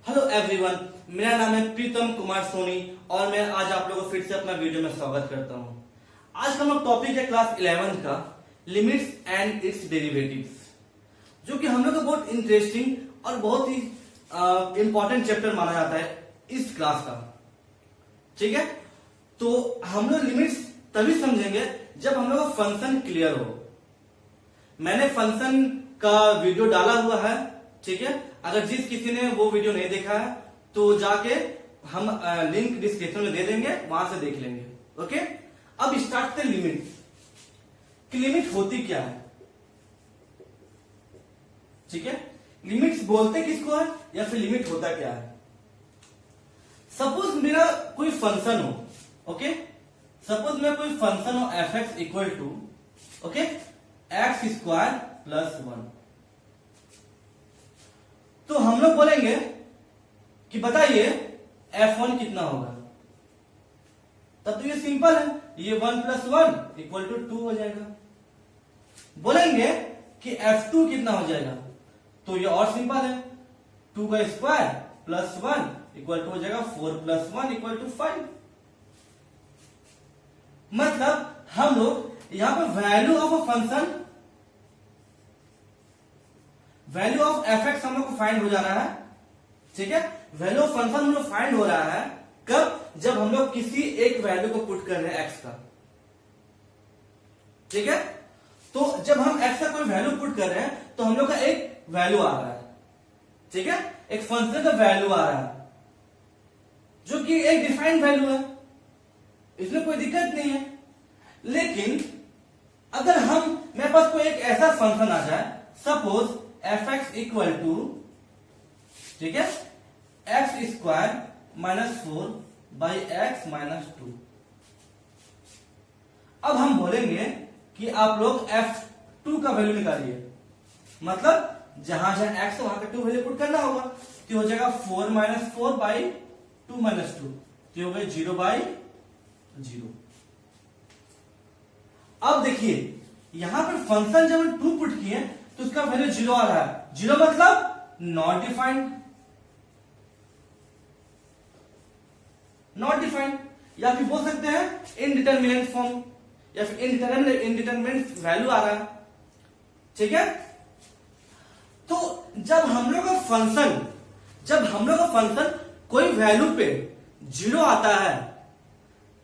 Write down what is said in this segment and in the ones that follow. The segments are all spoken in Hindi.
हेलो एवरीवन, मेरा नाम है प्रीतम कुमार सोनी और मैं आज आप लोगों को फिर से अपना वीडियो में स्वागत करता हूं। आज का हमारा टॉपिक है क्लास 11 का लिमिट्स एंड इट्स डेरिवेटिव्स, जो कि हम लोग का बहुत इंटरेस्टिंग और बहुत ही इंपॉर्टेंट चैप्टर माना जाता है इस क्लास का। ठीक है, तो हम लोग लिमिट्स तभी समझेंगे जब हम लोग का फंक्शन क्लियर हो। मैंने फंक्शन का वीडियो डाला हुआ है, ठीक है। अगर जिस किसी ने वो वीडियो नहीं देखा है तो जाके हम लिंक डिस्क्रिप्शन में दे देंगे, वहां से देख लेंगे। ओके, अब स्टार्ट करते लिमिट कि लिमिट होती क्या है। ठीक है, लिमिट्स बोलते किसको है या फिर लिमिट होता क्या है। सपोज मेरा कोई फंक्शन हो, ओके, सपोज मेरा कोई फंक्शन हो F X equal to okay X square plus 1, तो हम लोग बोलेंगे कि बताइए f1 कितना होगा। तब तो ये सिंपल है, ये 1 प्लस 1 इक्वल टू 2 हो जाएगा। बोलेंगे कि f2 कितना हो जाएगा, तो ये और सिंपल है, 2 का स्क्वायर प्लस 1 इक्वल टू हो जाएगा 4 प्लस 1 इक्वल टू 5। मतलब हम लोग यहां पर value of a function, value of F x हम लोग को फाइंड हो जाना है। ठीक है, वैल्यू ऑफ फंक्शन हम लोग फाइंड हो रहा है कब, जब हम लोग किसी एक वैल्यू को पुट कर रहे हैं एक्स का। ठीक है, तो जब हम एक्स का कोई वैल्यू पुट कर रहे हैं तो हम लोग का एक वैल्यू आ रहा है। ठीक है, एक फंक्शन का वैल्यू आ रहा है जो कि एक डिफाइंड वैल्यू है, इसमें कोई दिक्कत नहीं है। लेकिन अगर मेरे पास कोई एक ऐसा फंक्शन आ जाए, suppose F X equal to, ठीक है, X square minus 4 by X minus 2। अब हम बोलेंगे कि आप लोग f2 का वैल्यू निकालिए, मतलब जहां जहां x वहां का 2 वैल्यू पुट करना होगा, तो हो जाएगा 4 माइनस 4 बाई 2 माइनस 2, तो हो गया 0 बाई 0। अब देखिए यहां पर फंक्शन जब हम 2 पुट किए तो उसका वैल्यू 0 आ रहा है। 0 मतलब नॉट डिफाइंड, नॉट डिफाइंड, या फिर बोल सकते हैं इनडिटरमिनेट फॉर्म, या फिर इनडिटरमिनेट वैल्यू आ रहा है। ठीक है, तो जब हम लोग का फंक्शन कोई वैल्यू पे 0 आता है,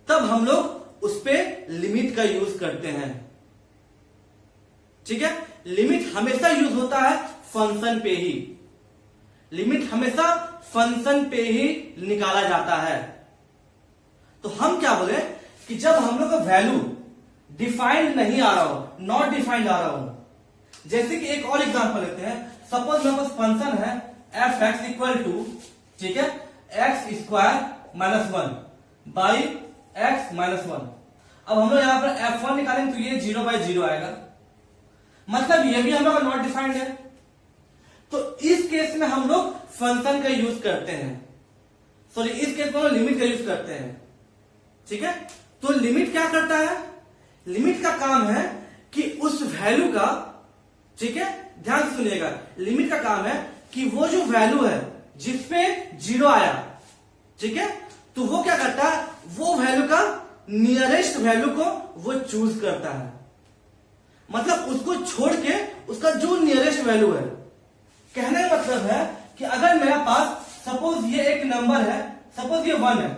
तब हम लोग उस पे लिमिट का यूज करते हैं। ठीक है, लिमिट हमेशा यूज होता है फंक्शन पे ही, लिमिट हमेशा फंक्शन पे ही निकाला जाता है। तो हम क्या बोले कि जब हम लोग का वैल्यू डिफाइंड नहीं आ रहा हो, नॉट डिफाइंड आ रहा हो, जैसे कि एक और एग्जांपल लेते हैं। सपोज मेरे पास फंक्शन है एफ एक्स इक्वल टू, ठीक है, X square minus 1 by X minus 1। अब हम लोग यहां पर f1 निकालेंगे तो ये 0 बाई 0 आएगा, मतलब ये भी हम लोग नॉट डिफाइंड है। तो इस केस में हम लोग फंक्शन का यूज करते हैं, सॉरी इस केस में हम लोग लिमिट का यूज करते हैं। ठीक है, तो लिमिट क्या करता है, लिमिट का काम है कि उस वैल्यू का, ठीक है, ध्यान से सुनिएगा, लिमिट का काम है कि वो जो वैल्यू है जिसपे 0 आया, ठीक है, तो वो क्या करता है, वो वैल्यू का नियरेस्ट वैल्यू को वो चूज करता है। मतलब उसको छोड़ के उसका जो नियरेस्ट वैल्यू है। कहने का मतलब है कि अगर मेरे पास सपोज ये एक नंबर है, सपोज ये 1 है,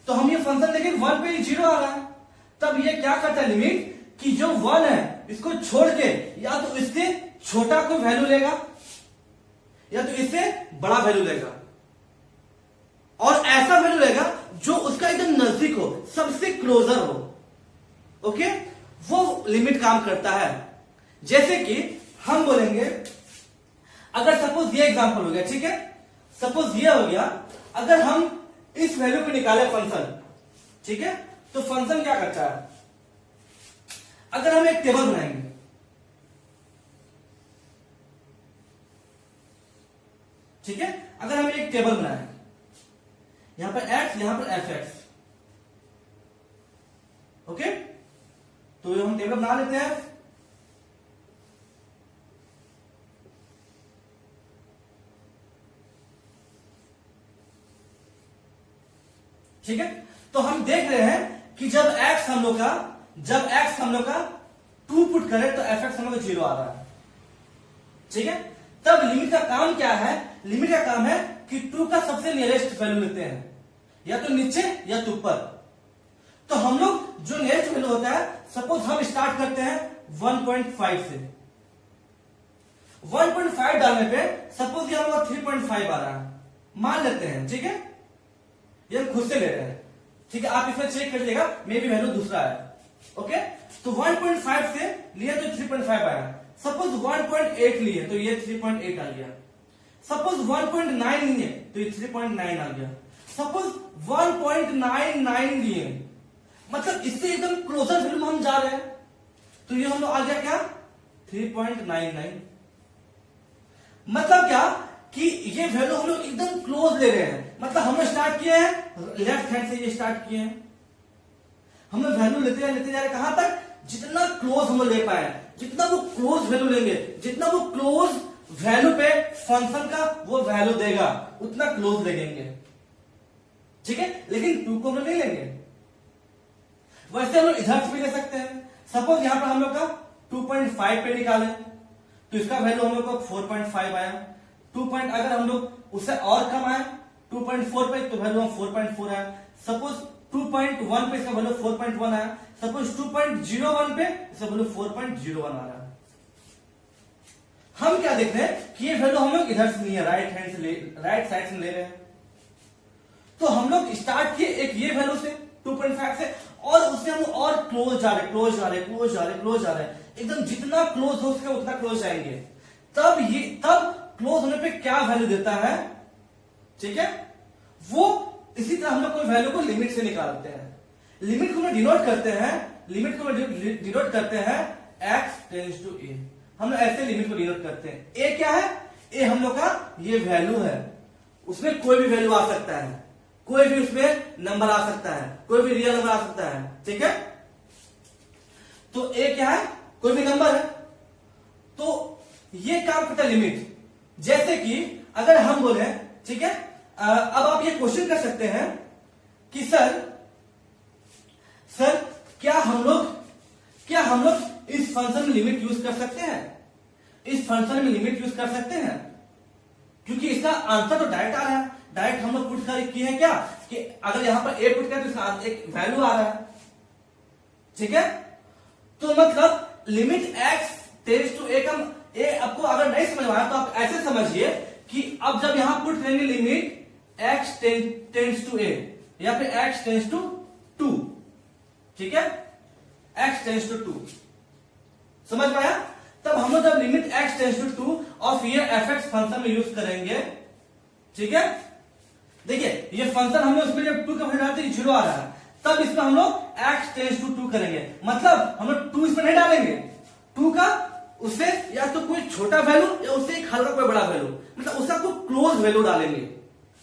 तो हम ये फंक्शन देखें 1 पे 0 आ रहा है, तब ये क्या करता है लिमिट, कि जो 1 है इसको छोड़ के या तो इससे छोटा कोई वैल्यू लेगा या तो इससे बड़ा वैल्यू लेगा, और ऐसा वैल्यू लेगा जो उसका एकदम नजदीक हो, सबसे क्लोजर हो। ओके, वो लिमिट काम करता है। जैसे कि हम बोलेंगे, अगर सपोज ये एग्जांपल हो गया, ठीक है, सपोज ये हो गया, अगर हम इस वैल्यू को निकाले फंक्शन, ठीक है, तो फंक्शन क्या करता है, अगर हम एक टेबल बनाएंगे, ठीक है, अगर हम एक टेबल बनाएंगे, यहां पर x, यहां पर एफ एक्स, ओके, तो हम टेबल बना लेते हैं। ठीक है, तो हम देख रहे हैं कि जब x हम लोग का 2 पुट करें तो f हम लोग का 0 आ रहा है। ठीक है, तब लिमिट का काम क्या है? लिमिट का काम है कि 2 का सबसे नियरेस्ट वैल्यू लेते हैं, या तो नीचे या तो ऊपर। तो हम लोग जो नियरेस्ट वैल्यू होता है, सपोज हम स्टार्ट करते हैं 1.5 से। 1.5 डालने पे सपोज ये हम लोग 3.5 आ रहा है, मान लेते हैं। ठीक है, ये हम खुद से ले रहे हैं। ठीक है, आप इसमें चेक कर लीजिएगा, मे भी वैल्यू दूसरा है। ओके, तो 1.5 से लिया तो 3.5 आया। सपोज 1.8 लिए तो ये 3.8 आ गया। सपोज 1.9 लिए तो ये 3.9 आ गया। सपोज 1.99 लिए, मतलब इससे एकदम क्लोजर वैल्यू में हम जा रहे हैं, तो ये हम लोग आ गया क्या? 3.99। मतलब क्या कि ये वैल्यू हम लोग एकदम क्लोज ले रहे हैं। मतलब हमने स्टार्ट किए हैं लेफ्ट हैंड से, ये स्टार्ट किए हैं, हम लोग वैल्यू लेते जा रहे कहां तक? जितना क्लोज हम लोग ले पाए, जितना वो क्लोज वैल्यू लेंगे, जितना वो क्लोज वैल्यू पे फंक्शन का वो वैल्यू देगा, उतना क्लोज लेंगे। ठीक है, लेकिन 2 को हम लोग नहीं लेंगे। वैसे हम लोग इधर से भी ले सकते हैं। सपोज यहां पर हम लोग का 2.5 पे निकाले तो इसका वैल्यू हम लोग को 4.5 आया। 2 पॉइंट अगर हम लोग उससे और कम आए 2.4 पे तो वैल्यू 4.4 आया। सपोज 2.1 पे इसका वैल्यू 4.1 आया। सपोज 2.01 पे इसका वैल्यू 4.01 आ रहा है। हम क्या देख रहे हैं कि ये वैल्यू हम लोग इधर से नहीं है, राइट साइड से ले रहे हैं। तो हम लोग स्टार्ट किए एक ये वैल्यू से 2.5 से, और उससे हम और क्लोज जा रहे हैं, एकदम जितना क्लोज हो सके उतना क्लोज जाएंगे। तब क्लोज होने पे क्या वैल्यू देता है? ठीक है, वो इसी तरह हम लोग कोई वैल्यू को लिमिट से निकालते हैं। लिमिट को हम डिनोट करते हैं x टेंड्स टू a। हम लोग ऐसे लिमिट को डिनोट करते हैं। a क्या है? a हम लोग का ये वैल्यू है, उसमें कोई भी वैल्यू आ सकता है, कोई भी उसमें नंबर आ सकता है, कोई भी रियल नंबर आ सकता है। ठीक है, तो a क्या है? कोई भी नंबर है। तो ये काम करता है लिमिट। जैसे कि अगर हम बोले, ठीक है, अब आप ये क्वेश्चन कर सकते हैं कि सर क्या हम लोग इस फंक्शन में लिमिट यूज कर सकते हैं? इस फंक्शन में लिमिट यूज कर सकते हैं, क्योंकि इसका आंसर तो डायरेक्ट आ रहा है। डायरेक्ट हम लोग पुट कर किए हैं क्या कि अगर यहां पर a पुट करें तो इसका एक वैल्यू आ रहा है। ठीक है, तो मतलब limit x tends to a का a आपको अगर नहीं समझ में आया तो आप ऐसे समझिए कि अब जब यहां पुट करेंगे limit x tends to a या फिर x टेंड्स टू 2, ठीक है, x टेंड्स टू 2, समझ में आया? तब हम लोग जब लिमिट x टेंड्स टू 2 और ये fx फंक्शन में यूज करेंगे। ठीक है, देखिए ये फंक्शन हमने उसमें जब 2 का वैल्यू डालते 0 आ रहा है, तब इसमें हम लोग x टेंड्स टू 2 करेंगे। मतलब हम लोग 2 इसमें नहीं डालेंगे, 2 का उससे या तो कोई छोटा वैल्यू या उससे एक हल्का कोई बड़ा वैल्यू, मतलब उसका कोई क्लोज वैल्यू डालेंगे।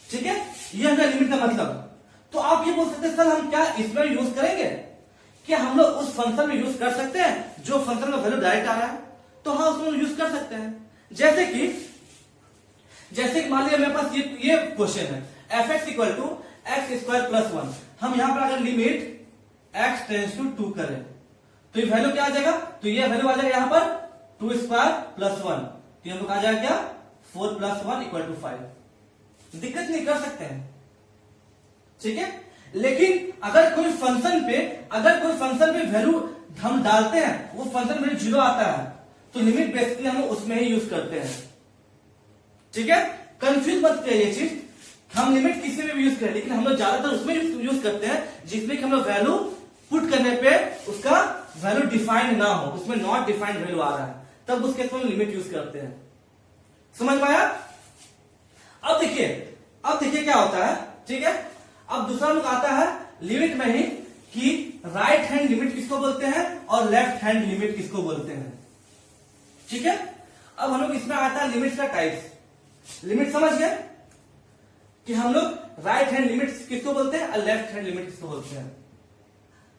ठीक है, ये है लिमिट का मतलब। तो आप ये बोल सकते हैं सर हम क्या इसमें यूज करेंगे? क्या हम लोग उस फंक्शन में यूज कर सकते हैं जो फंक्शन का वैल्यू डायरेक्ट आ रहा है? तो हाँ, उसमें यूज कर सकते हैं। जैसे कि मान लीजिए मेरे पास ये क्वेश्चन है f(x = x² + 1। हम यहां पर अगर लिमिट x टेंड्स टू 2 करें तो ये वैल्यू क्या आ जाएगा? तो ये वैल्यू आ जाएगा यहां पर 2² + 1, तो हम लोग आ जाएगा क्या? 4 + 1 = 5। दिक्कत नहीं, कर सकते हैं। ठीक है, लेकिन अगर कोई फंक्शन पे वैल्यू हम डालते हैं, वो फंक्शन में 0 आता है, तो लिमिट बेसिकली हम उसमें ही यूज करते हैं। ठीक है, कंफ्यूज मत करिए ये चीज। हम लिमिट किसी में भी यूज करें, लेकिन हम लोग ज्यादातर उसमें यूज करते हैं जिसमें कि हम लोग वैल्यू पुट करने पे उसका वैल्यू डिफाइंड ना हो, उसमें नॉट डिफाइंड वैल्यू आ रहा है, तब उसके हम लिमिट यूज करते हैं। समझ में आया? अब देखिए क्या होता है। ठीक है, अब दूसरा लोग आता है लिमिट में ही कि राइट हैंड लिमिट किसको बोलते हैं और लेफ्ट हैंड लिमिट किसको बोलते हैं। ठीक है, अब हम लोग इसमें आता है लिमिट का टाइप्स। लिमिट समझ गए कि हम लोग राइट हैंड लिमिट किसको बोलते हैं और लेफ्ट हैंड लिमिट किसको बोलते हैं।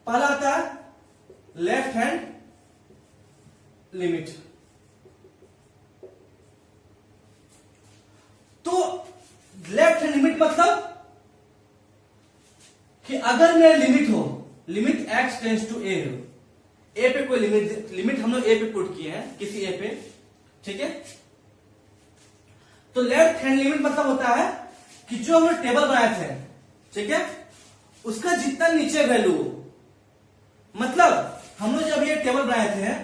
पहला आता है लेफ्ट हैंड लिमिट। तो लेफ्ट हैंड लिमिट मतलब कि अगर मेरा लिमिट हो, लिमिट x टेंड्स टू ए हो, ए पे कोई लिमिट हम लोग ए पे पुट किए हैं, किसी ए पे, ठीक है। तो लेफ्ट हैंड लिमिट मतलब होता है कि जो हम लोग टेबल बनाए थे, ठीक है, उसका जितना नीचे वैल्यू हो, मतलब हम लोग जब ये टेबल बनाए थे,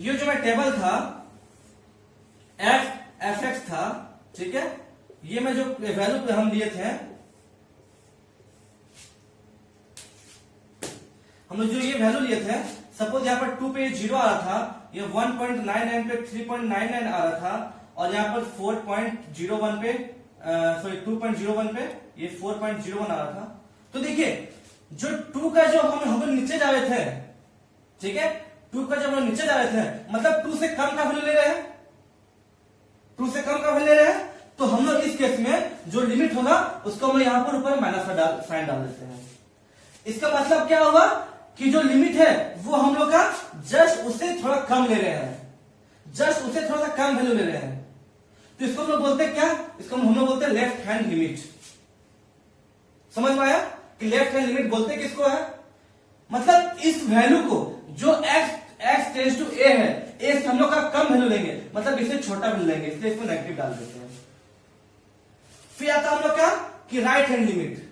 ये जो मैं टेबल था एफ एक्स था, ठीक है, ये मैं जो वैल्यू हम लिए थे, हम लोग जो ये वैल्यू लिए थे, सपोज यहां पर 2 पे 0 आ रहा था, ये 1.99 पे 3.99 आ रहा था, और यहां पर 4.01 पे सॉरी 2.01 पे ये 4.01 आ रहा था। तो देखिए जो 2 का जो हम नीचे जा रहे थे, ठीक है, 2 का जब हम नीचे जा रहे थे, मतलब 2 से कम का वैल्यू ले रहे हैं, 2 से कम का वैल्यू ले रहे हैं, तो हम लोग इस केस में जो लिमिट होगा उसको हम यहां पर ऊपर माइनस का साइन डाल देते हैं। इसका मतलब क्या होगा कि जो लिमिट है वो हम लोग का जस्ट उससे थोड़ा कम ले रहे हैं, जस्ट उससे थोड़ा सा कम वैल्यू ले रहे हैं। तो इसको हम लोग बोलते हैं क्या, इसको हम लोग बोलते हैं लेफ्ट हैंड लिमिट। समझ में आया कि लेफ्ट हैंड लिमिट बोलते किसको है, मतलब इस वैल्यू को जो x टेंड्स टू a है, a से हम लोग का कम वैल्यू लेंगे, मतलब इसे छोटा वैल्यू लेंगे, इसलिए इसको नेगेटिव डाल देते हैं। फिर आता हम लोग क्या कि right hand limit,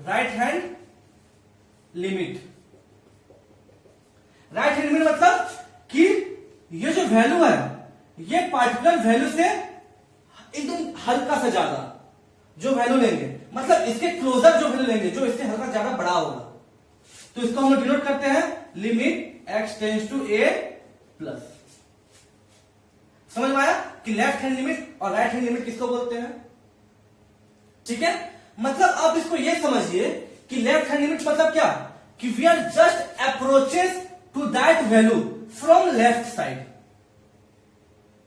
right hand limit, right hand limit मतलब कि ये जो वैल्यू है, ये पार्टिकुलर वैल्यू से एकदम हल्का सा ज्यादा जो वैल्यू लेंगे, मतलब इसके क्लोजर जो वैल्यू लेंगे, जो इससे हल्का ज्यादा बड़ा होगा, तो इसको हम लोग डिनोट करते हैं limit x tends to a plus. समझ में आया कि लेफ्ट हैंड लिमिट और राइट हैंड लिमिट किसको बोलते हैं, ठीक है। मतलब आप इसको ये समझिए कि लेफ्ट हैंड लिमिट मतलब क्या, कि we are just approaches to that value from left side,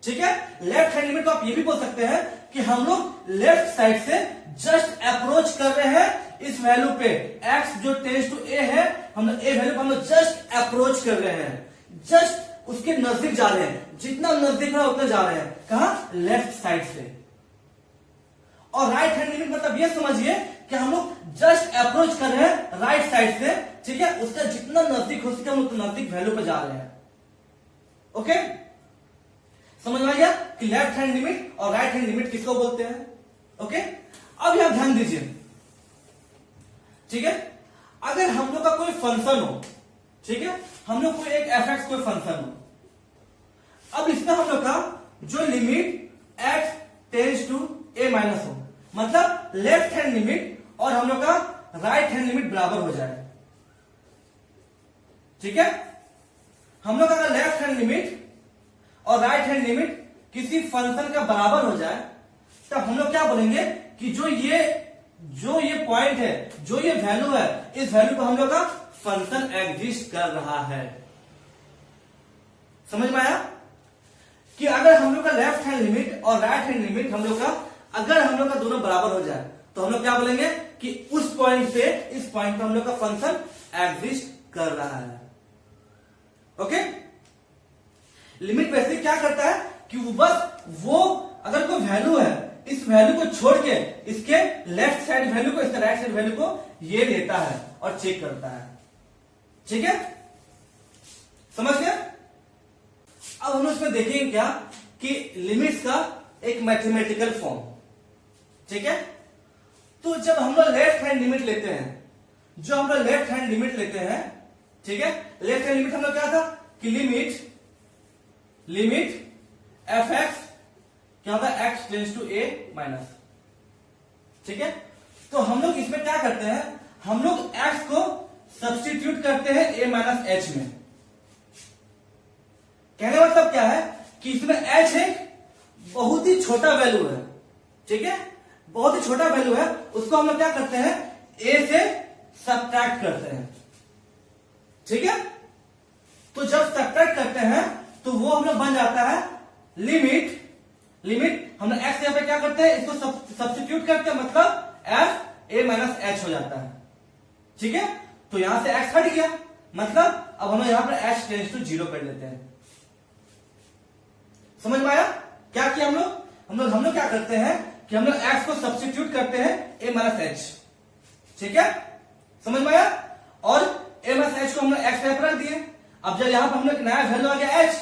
ठीक है। लेफ्ट हैंड लिमिट को आप ये भी बोल सकते हैं कि हम लोग लेफ्ट साइड से जस्ट अप्रोच कर रहे हैं इस वैल्यू पे, x जो टेंड्स टू a है, हम लोग a वैल्यू को हम लोग जस्ट अप्रोच कर रहे हैं, जस्ट उसके नजदीक जा रहे हैं, जितना नजदीक है उतना जा रहे हैं, कहां, लेफ्ट साइड से। और राइट हैंड लिमिट मतलब ये समझिए कि हम लोग जस्ट अप्रोच कर रहे हैं राइट साइड से, ठीक है, उसका जितना नजदीक हो सके हम उतना नजदीक वैल्यू पे जा रहे हैं। ओके, समझ में आ गया कि लेफ्ट हैंड लिमिट और राइट हैंड लिमिट किसको बोलते हैं। ओके, अब यहां ध्यान दीजिए, ठीक है, अगर हम लोग का कोई फंक्शन हो, ठीक है, हम लोग कोई एक एफ एक्स कोई फंक्शन हो, अब इसमें हम लोग का जो limit x tends to a minus हो, मतलब लेफ्ट हैंड लिमिट और हम लोग का राइट हैंड लिमिट बराबर हो जाए, ठीक है। हम लोग अगर लेफ्ट हैंड लिमिट और राइट हैंड लिमिट किसी फंक्शन का बराबर हो जाए, तब हम लोग क्या बोलेंगे कि जो ये पॉइंट है, जो ये वैल्यू है, इस वैल्यू पर हम लोग का फंक्शन एग्जिस्ट कर रहा है। समझ में आया कि अगर हम लोग का लेफ्ट हैंड लिमिट और राइट हैंड लिमिट हम लोग का अगर हम लोग का दोनों बराबर हो जाए, तो हम लोग क्या बोलेंगे कि उस पॉइंट पे, इस पॉइंट पे हम लोग का फंक्शन एग्जिस्ट कर रहा है। ओके, लिमिट वैसे क्या करता है कि वो अगर कोई वैल्यू है, इस वैल्यू को छोड़ के इसके लेफ्ट साइड वैल्यू को, इसके राइट साइड वैल्यू को ये लेता है और चेक करता है, ठीक है, समझ गया। अब हम इसमें देखेंगे क्या कि लिमिट्स का एक मैथमेटिकल फॉर्म, ठीक है। तो जब हम लोग लेफ्ट हैंड लिमिट लेते हैं, जो हम लोग लेफ्ट हैंड लिमिट लेते हैं, ठीक है, लेफ्ट हैंड लिमिट हम लोग क्या था कि लिमिट एफ एक्स क्या होता है, x tends to a minus, ठीक है। तो हम लोग इसमें क्या करते हैं, हम लोग x को सब्स्टिट्यूट करते हैं a माइनस h में। कहने का मतलब क्या है कि इसमें h एक बहुत ही छोटा वैल्यू है, ठीक है, बहुत ही छोटा वैल्यू है, उसको हम लोग क्या करते हैं, a से सब्ट्रैक्ट करते हैं, ठीक है। तो जब सब्ट्रैक्ट करते हैं तो वो हम लोग बन जाता है लिमिट हम लोग x यहां पे क्या करते हैं, इसको सब्स्टिट्यूट करते हैं, मतलब f a माइनस h हो जाता है, ठीक है। तो यहां से x हट गया, मतलब अब हम लोग यहां पर h टेंड्स टू 0 कर लेते हैं। समझ में आया क्या किया हम लोग क्या करते हैं कि हम लोग x को सब्स्टिट्यूट करते हैं a माइनस h, ठीक है, समझ में आया। और a माइनस एच को हम लोग एक्स पर रख दिए। अब जब यहां पर हम लोग नया वैल्यू आ गया h,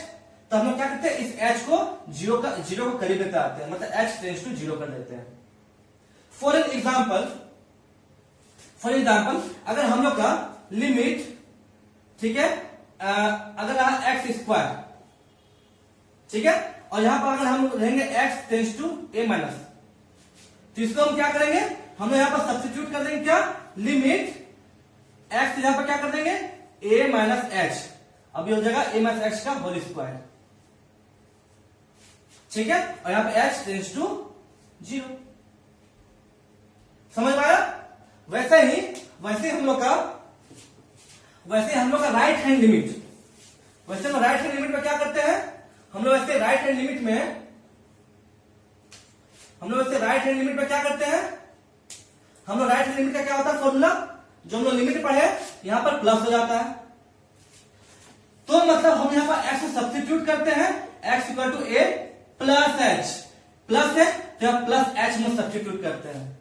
तो हम लोग क्या करते हैं, इस h को जीरो को करीब लेते आते हैं, मतलब h टेंड्स टू जीरो कर देते हैं। फॉर एग्जाम्पल अगर हम लोग का लिमिट, ठीक है, अगर रहा एक्स स्क्वायर, ठीक है, और यहां पर अगर हम रहेंगे x tends to a minus, तो इसको हम क्या करेंगे, हम लोग यहां पर सब्स्टिट्यूट कर देंगे, क्या, लिमिट x, यहां पर क्या कर देंगे, a माइनस एच, अब ये हो जाएगा a माइनस एच का होल स्क्वायर, ठीक है, और यहां पर h टेंड्स टू जीरो। समझ में आया। वैसे हम लोग का राइट हैंड लिमिट, वैसे हम राइट हैंड लिमिट में क्या करते हैं, हम लोग वैसे राइट हैंड लिमिट में क्या करते हैं, हम लोग राइट हैंड लिमिट का क्या होता है फॉर्मूला, जो हम लोग लिमिट पढ़े यहां पर प्लस हो जाता है, तो मतलब हम यहां पर x को सब्स्टिट्यूट करते हैं, x equal to a plus H, plus है तो हम प्लस एच में सब्स्टिट्यूट करते हैं,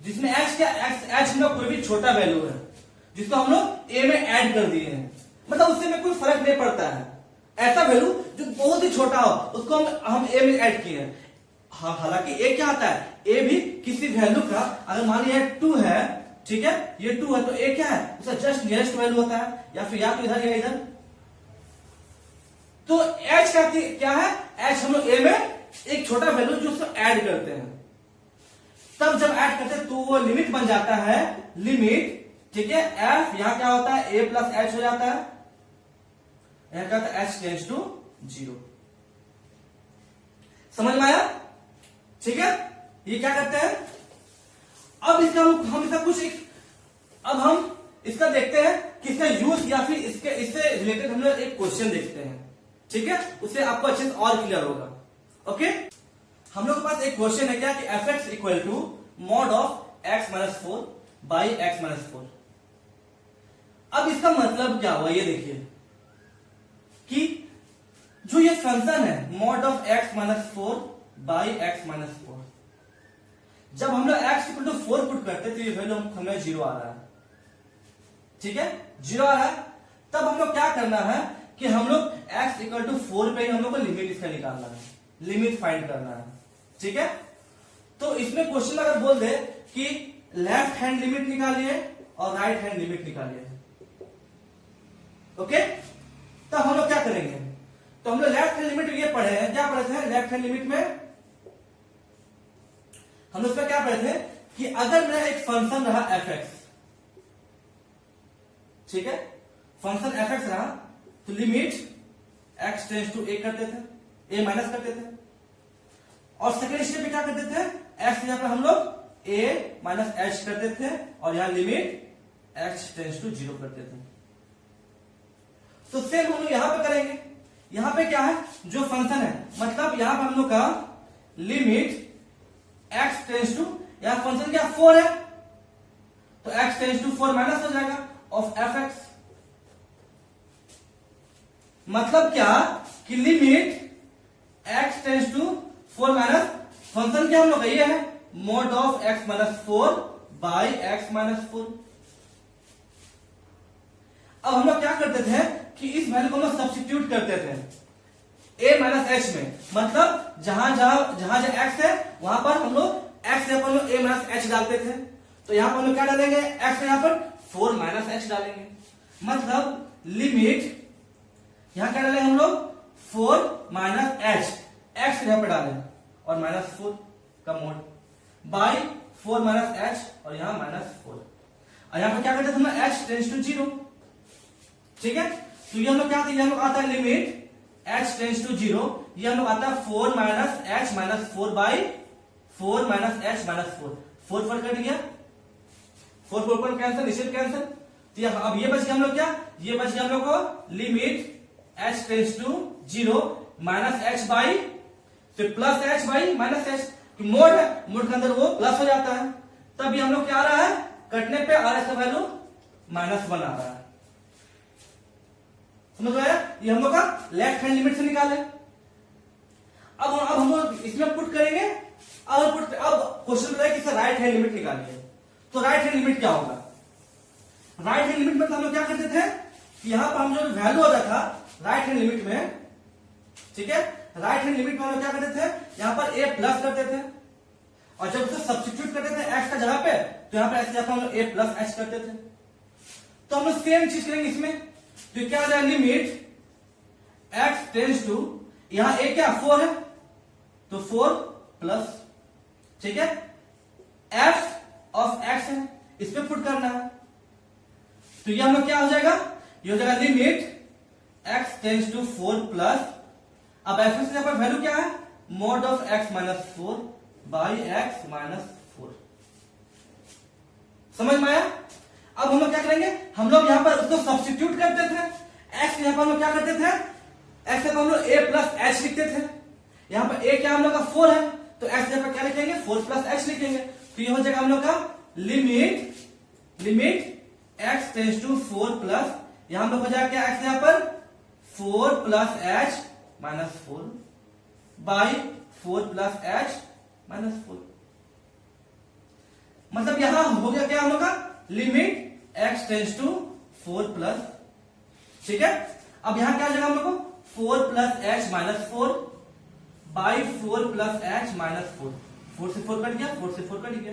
जिसमें h क्या, h हम लोग कोई भी छोटा वैल्यू है जिसको हम लोग a में ऐड कर दिए हैं, मतलब उससे में कोई फर्क नहीं पड़ता है, ऐसा वैल्यू जो बहुत ही छोटा हो उसको हम a में ऐड किए हैं। हालांकि a क्या आता है, a भी किसी वैल्यू का, अगर मान लिया 2 है, ठीक है, ये 2 है, तो a क्या है, उसका जस्ट नियरेस्ट वैल्यू होता है, या फिर या तो इधर या इधर, तो h क्या है, h हम लोग a में एक छोटा वैल्यू जो उसको ऐड करते हैं, तब जब ऐड करते हैं तो वो लिमिट बन जाता है, लिमिट, ठीक है, f यहां क्या होता है, a प्लस एच हो जाता है, यहां क्या होता है, h टेंड्स टू जीरो। समझ में आया, ठीक है, ये क्या करते हैं, अब इसका हम इसका कुछ अब हम इसका देखते हैं कि इसका यूज, या फिर इससे रिलेटेड हम लोग एक क्वेश्चन देखते हैं, ठीक है, उससे आपको अच्छे से और क्लियर होगा। ओके, हम लोग के पास एक क्वेश्चन है क्या, कि F X equal to mod of X minus 4 by X minus 4। अब इसका मतलब क्या हुआ, ये देखिए कि जो ये फंक्शन है mod of X minus 4 by X minus 4, जब हम लोग एक्स इक्वल टू 4 पुट करते तो ये वैल्यू हमें जीरो आ रहा है, ठीक है, जीरो आ रहा है, तब हम लोग क्या करना है कि हम लोग x इक्वल टू 4 पे हम लोग को लिमिट इसका निकालना है, लिमिट फाइंड करना है, ठीक है। तो इसमें क्वेश्चन अगर बोल दे कि लेफ्ट हैंड लिमिट निकालिए और राइट हैंड लिमिट निकालिए, ओके, तब हम लोग क्या करेंगे, तो हम लोग लेफ्ट हैंड लिमिट ये पढ़े हैं, क्या पढ़े थे लेफ्ट हैंड लिमिट में, हम लोग क्या पढ़े थे कि अगर मेरा एक फंक्शन रहा एफ एक्स, ठीक है, फंक्शन एफ एक्स रहा, तो limit x tends to a करते थे, a माइनस करते थे, और सेकेंड स्टेप में क्या करते थे, x यहां पर हम लोग a माइनस एच करते थे, और यहां limit x tends to zero करते थे। तो सेम हम लोग यहां पे करेंगे, यहां पे क्या है, जो फंक्शन है, मतलब यहां पर हम लोग का लिमिट x टेंड्स टू, यहां फंक्शन क्या 4 है, तो x टेंड्स टू 4 माइनस हो जाएगा ऑफ एफ एक्स, मतलब क्या कि limit x tends to 4 minus, function क्या हम लोग ये है mod of x minus 4 by x minus 4। अब हम लोग क्या करते थे कि इस वैल्यू को हम लोग सब्स्टिट्यूट करते थे a माइनस एच में, मतलब जहां जहां x है वहां पर हम लोग x यहां पर a माइनस एच डालते थे, तो यहां पर हम लोग क्या डालेंगे, x यहां पर 4 माइनस एच डालेंगे, मतलब लिमिट यहां क्या डालेंगे हम लोग 4 माइनस एच, एक्स यहां पे डालें और माइनस 4 का मोड बाई 4 माइनस एच और यहां माइनस 4, और यहां पर क्या करते थे हम लोग एच टेंड्स टू जीरो, ठीक है, तो ये हम लोग क्या, ये हम लोग आता है limit H tends to zero, ये हम लोग आता है 4 minus H minus 4 by 4 minus H minus 4, 4 4 cut गया, 4 4 पर कैंसिल, निश्चित कैंसिल, तो अब ये बच गया हम लोग क्या, ये बच गया हम लोग को limit h tends to zero minus h by, तो plus h by minus h, mod है, मोड के अंदर वो प्लस हो जाता है, तब ये हम लोग क्या आ रहा है, कटने पे आर का वैल्यू -1 आ रहा है, समझ में आया, ये हम लोग का लेफ्ट हैंड लिमिट से निकाले। अब हम लोग इसमें पुट करेंगे, अब क्वेश्चन बताया कि राइट हैंड लिमिट निकालिए, तो राइट हैंड लिमिट क्या होगा? राइट हैंड लिमिट में तो हम लोग क्या करते थे कि यहां पर हम जो वैल्यू होता था राइट हैंड लिमिट में, ठीक है, राइट हैंड लिमिट में हम लोग क्या करते थे, यहां पर a प्लस करते थे और जब उसे सब्स्टिट्यूट करते थे x का जगह पे तो यहां पर ऐसे हम लोग a प्लस h करते थे। तो हम लोग सेम चीज करेंगे इसमें, तो क्या हो जाएगा, लिमिट x टेंड्स टू, यहां a क्या 4 है तो 4 प्लस, ठीक है, f ऑफ x है, इस पे पुट करना है। तो ये हम लोग क्या हो जाएगा, ये हो जाएगा limit x tends to 4 plus, अब f से यहां पर वैल्यू क्या है, mod of x minus 4 by x minus 4। समझ में आया? अब हम लोग क्या करेंगे, हम लोग यहां पर उसको सब्स्टिट्यूट करते थे, x यहां पर हम लोग क्या करते थे, x यहां पर हम लोग a प्लस h लिखते थे, यहां पर a क्या हम लोग का 4 है तो x यहां पर क्या लिखेंगे, 4 प्लस h लिखेंगे। तो ये हो जाएगा हम लोग का limit x tends to 4 plus, यहां हम लोग हो जाएगा क्या, x यहां पर 4 plus h minus 4 by 4 plus h minus 4। मतलब यहां हो गया क्या हम लोग का, limit x tends to 4 plus, ठीक है। अब यहां क्या हो जाएगा हम लोग को, 4 plus h minus 4 by 4 plus h minus 4, 4 से 4 कट गया, 4 से 4 कट गया।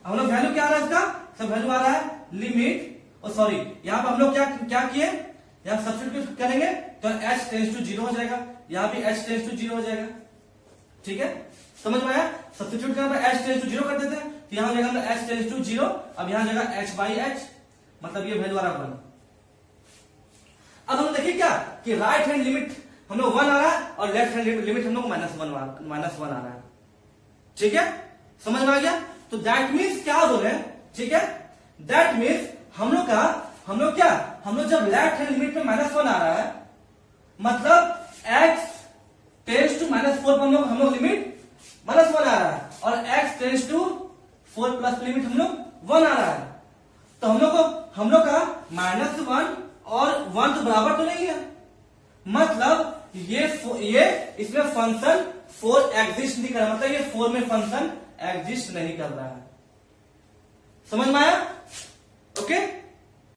हम लोग वैल्यू क्या आ रहा है इसका, सब वैल्यू आ रहा है लिमिट, और सॉरी यहां पर हम लोग क्या किए, यहां सब्स्टिट्यूट करेंगे तो h टेंड्स टू 0 हो जाएगा, यहां भी h टेंड्स टू 0 हो जाएगा, ठीक है, समझ में आया। सब्स्टिट्यूट करने पर h टेंड्स टू 0 कर देते हैं तो यहां हो जाएगा h टेंड्स टू 0, अब यहां जाएगा h बाई h, मतलब ये वैल्यू आ रहा है 1। अब हम देखिए क्या कि राइट हैंड लिमिट हम लोग 1 आ रहा है और लेफ्ट हैंड लिमिट हम लोग -1 आ रहा है, ठीक है, समझ में आ गया। तो दैट मीन्स क्या बोल रहे हैं, ठीक है, दैट मीन्स हम लोग जब लेफ्ट हैंड लिमिट में -1 आ रहा है, मतलब x टेंड्स टू -4 पर हम लोग लिमिट -1 आ रहा है और x tends to 4 plus limit हम लोग 1 आ रहा है, तो हम लोग का -1 और 1 तो बराबर तो नहीं है, मतलब ये इसमें फंक्शन 4 एग्जिस्ट नहीं कर रहा, मतलब ये 4 में फंक्शन एग्जिस्ट नहीं कर रहा है। समझ में आया? ओके।